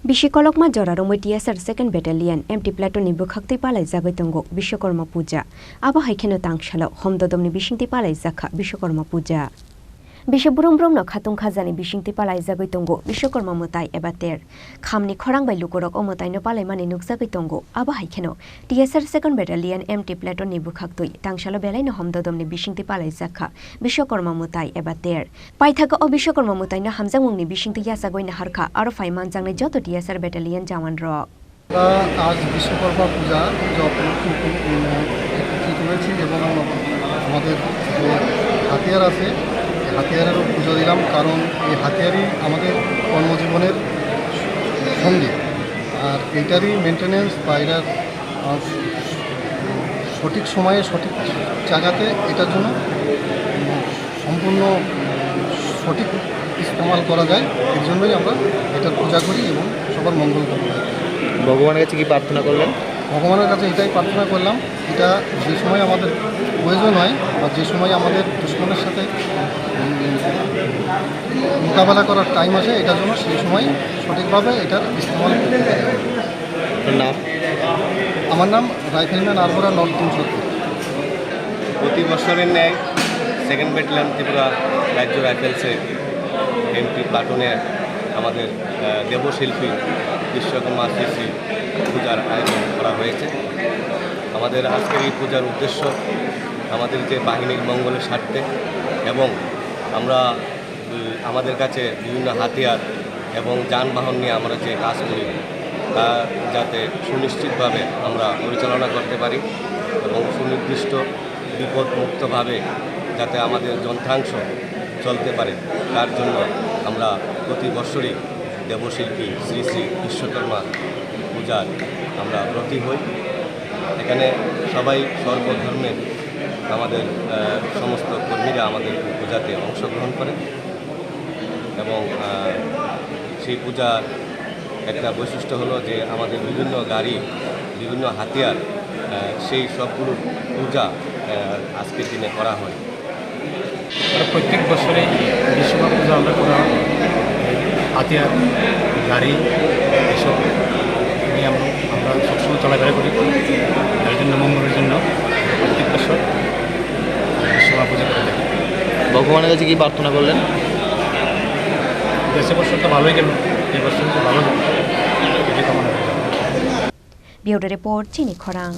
Bishkolokma Joraromoi TSR 2nd Battalion MT Platoon Bukhakti Palai Zagaitongo Bishkorma Puja Aba Haikeno Tangshalo Homdodomni Bishingti Palai Zakha Bishkorma Puja Bishoburum Bromno Khatung Khazani Bishingti Palai Zagaitongo Bishkorma Mutai Ebater Khamni Khorang by Lukorok Omotai no Palai Mani Nukzagaitongo Aba Haikeno TSR 2nd Battalion MT Platoon Bukhakti Tangshalo Belai no Homdodomni Bishingti Palai Zakha Bishkorma Mutai Ebater Paithaka o Bishkorma Mutai no Hamzangmungni Bishingti Yasagoi na Harkha Aro Faiman Jangne Joto TSR Battalion Jawan Ro आज विश्वकर्मा पूजा जो করেছি এবং আমাদের যে হাতিয়ার আছে হাতিয়ারেরও পুজো দিলাম কারণ এই হাতিয়ারই আমাদের কর্মজীবনের সঙ্গী আর এইটারই মেনটেনেন্স বা এটার সঠিক সময়ে সঠিক জায়গাতে এটার জন্য সম্পূর্ণ সঠিক ইস্তেমাল করা যায় এর জন্যই আমরা এটার পূজা করি এবং সবার মঙ্গল কামনা করি। ভগবানের কাছে কি প্রার্থনা করলেন? ভগবানের কাছে এটাই প্রার্থনা করলাম, এটা যে সময় আমাদের প্রয়োজন হয় বা যে সময় আমাদের দুশ্মনের সাথে মোকাবেলা করার টাইম আসে এটার জন্য সেই সময় সঠিকভাবে এটার ইস্তেমাল করতে পারে। নাম? আমার নাম রাইফেলম্যান আরবরা নর্থ 370। প্রতি বছরের ন্যায় 2nd ব্যাটালিয়ন ত্রিপুরা রাজ্য রাইফেলসে এমপি প্লাটুনে আমাদের দেবশিল্পী বিশ্বকর্মা শ্রী পূজার আয়োজন করা হয়েছে। আমাদের আজকের এই পূজার উদ্দেশ্য আমাদের যে বাহিনীর মঙ্গলের স্বার্থে এবং আমরা আমাদের কাছে বিভিন্ন হাতিয়ার এবং যানবাহন নিয়ে আমরা যে কাজ করি তা যাতে সুনিশ্চিতভাবে আমরা পরিচালনা করতে পারি এবং সুনির্দিষ্ট বিপদমুক্তভাবে যাতে আমাদের যন্ত্রাংশ চলতে পারে তার জন্য আমরা প্রতি বছরই দেবশিল্পী শ্রী শ্রী বিশ্বকর্মা পূজার আমরা ব্রতী হই। এখানে সবাই সর্বধর্মের আমাদের সমস্ত কর্মীরা আমাদের পূজাতে অংশগ্রহণ করে এবং সেই পূজার একটা বৈশিষ্ট্য হলো যে আমাদের বিভিন্ন গাড়ি বিভিন্ন হাতিয়ার সেই সবগুলো পূজা আজকের দিনে করা হয়। প্রত্যেক বছরে বিশ্বকর্মা পূজা আমরা করা হয়। হাতিয়ার গাড়ি এসব নিয়ে আমরা সবসময় চলাফেরা করি, তার জন্য মঙ্গলের জন্য প্রত্যেক বছর বিশ্বকর্মা পূজা করে থাকি। ভগবানের কাছে কি প্রার্থনা করলেন? দেশের বছর তো ভালোই গেল, এই বছর তো ভালো যাবে, এটি কামনা করি। Bureau Report Chini Khorang